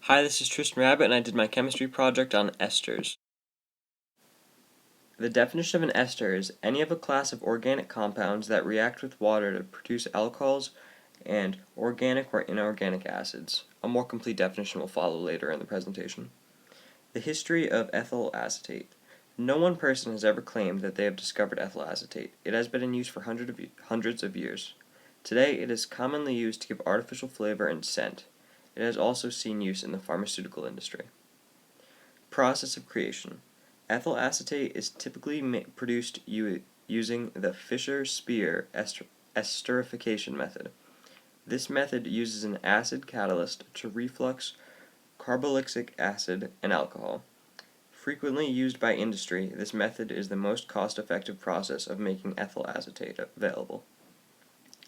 Hi, this is Tristan Rabbit, and I did my chemistry project on esters. The definition of an ester is any of a class of organic compounds that react with water to produce alcohols and organic or inorganic acids. A more complete definition will follow later in the presentation. The history of ethyl acetate. No one person has ever claimed that they have discovered ethyl acetate. It has been in use for hundreds of years. Today, it is commonly used to give artificial flavor and scent. It has also seen use in the pharmaceutical industry. Process of creation. Ethyl acetate is typically produced using the Fischer-Spear esterification method. This method uses an acid catalyst to reflux carboxylic acid and alcohol. Frequently used by industry, this method is the most cost-effective process of making ethyl acetate available.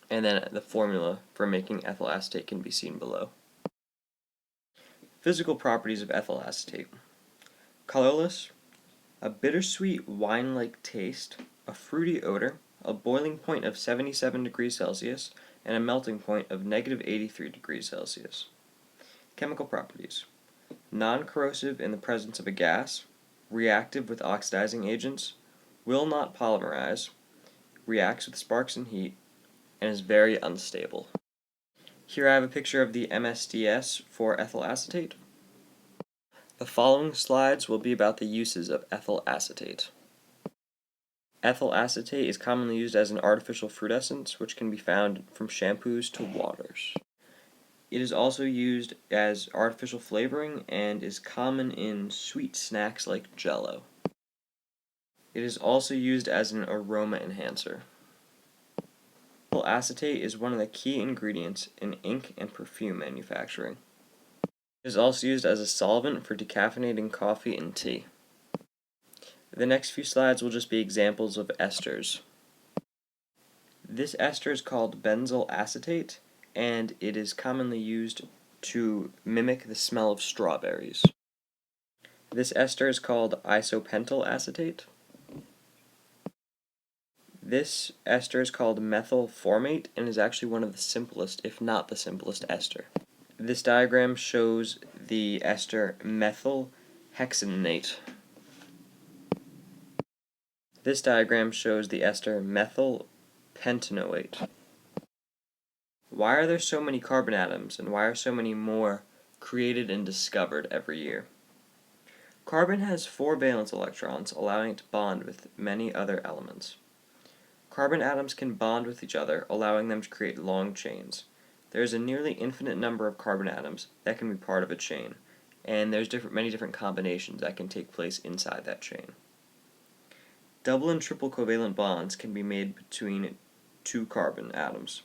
And then the formula for making ethyl acetate can be seen below. Physical properties of ethyl acetate. Colorless, a bittersweet wine-like taste, a fruity odor, a boiling point of 77 degrees Celsius, and a melting point of negative 83 degrees Celsius. Chemical properties. Non-corrosive in the presence of a gas, reactive with oxidizing agents, will not polymerize, reacts with sparks and heat, and is very unstable. Here I have a picture of the MSDS for ethyl acetate. The following slides will be about the uses of ethyl acetate. Ethyl acetate is commonly used as an artificial fruit essence, which can be found from shampoos to waters. It is also used as artificial flavoring and is common in sweet snacks like Jell-O. It is also used as an aroma enhancer. Ethyl acetate is one of the key ingredients in ink and perfume manufacturing. It is also used as a solvent for decaffeinating coffee and tea. The next few slides will just be examples of esters. This ester is called benzyl acetate, and it is commonly used to mimic the smell of strawberries. This ester is called isopentyl acetate. This ester is called methyl formate and is actually one of the simplest, if not the simplest, ester. This diagram shows the ester methyl hexanate. This diagram shows the ester methyl pentanoate. Why are there so many carbon atoms, and why are so many more created and discovered every year? Carbon has 4 valence electrons, allowing it to bond with many other elements. Carbon atoms can bond with each other, allowing them to create long chains. There is a nearly infinite number of carbon atoms that can be part of a chain, and there's many different combinations that can take place inside that chain. Double and triple covalent bonds can be made between 2 carbon atoms.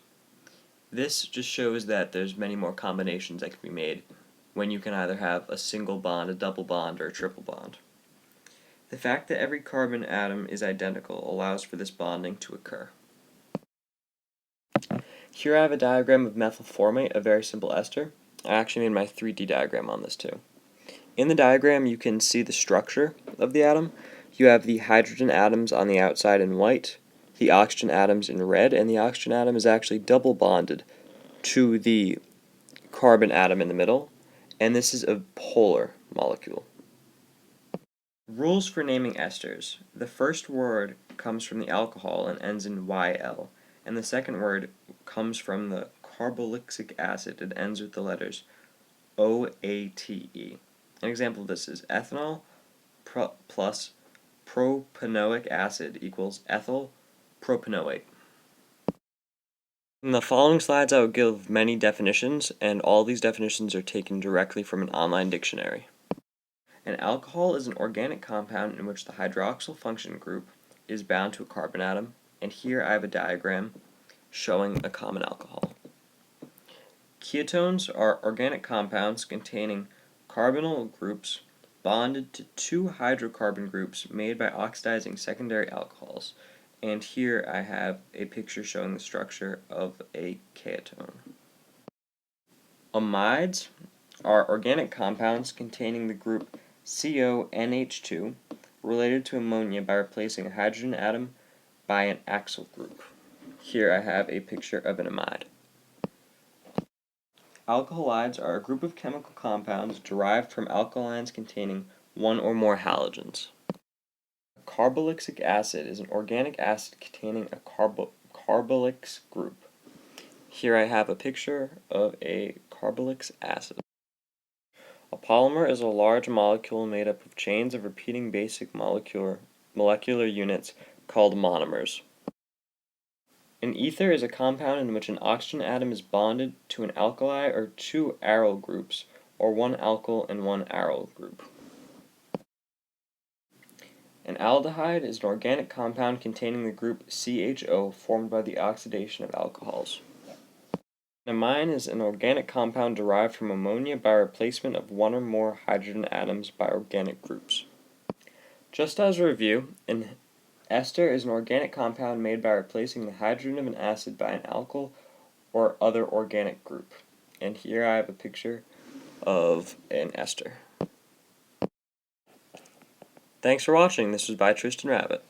This just shows that there's many more combinations that can be made when you can either have a single bond, a double bond, or a triple bond. The fact that every carbon atom is identical allows for this bonding to occur. Here I have a diagram of methyl formate, a very simple ester. I actually made my 3D diagram on this too. In the diagram you can see the structure of the atom. You have the hydrogen atoms on the outside in white, the oxygen atoms in red, and the oxygen atom is actually double bonded to the carbon atom in the middle, and this is a polar molecule. Rules for naming esters. The first word comes from the alcohol and ends in YL, and the second word comes from the carboxylic acid and ends with the letters OATE. An example of this is ethanol plus propanoic acid equals ethyl propanoate. In the following slides I will give many definitions, and all these definitions are taken directly from an online dictionary. An alcohol is an organic compound in which the hydroxyl function group is bound to a carbon atom, and here I have a diagram showing a common alcohol. Ketones are organic compounds containing carbonyl groups bonded to 2 hydrocarbon groups made by oxidizing secondary alcohols, and here I have a picture showing the structure of a ketone. Amides are organic compounds containing the group CONH2 related to ammonia by replacing a hydrogen atom by an acyl group. Here I have a picture of an amide. Alkalides are a group of chemical compounds derived from alkalines containing one or more halogens. Carboxylic acid is an organic acid containing a carboxylic group. Here I have a picture of a carboxylic acid. A polymer is a large molecule made up of chains of repeating basic molecular units called monomers. An ether is a compound in which an oxygen atom is bonded to an alkali or two aryl groups, or one alkyl and one aryl group. An aldehyde is an organic compound containing the group CHO formed by the oxidation of alcohols. An amine is an organic compound derived from ammonia by replacement of one or more hydrogen atoms by organic groups. Just as a review, an ester is an organic compound made by replacing the hydrogen of an acid by an alkyl or other organic group. And here I have a picture of an ester. Thanks for watching. This was by Tristan Rabbit.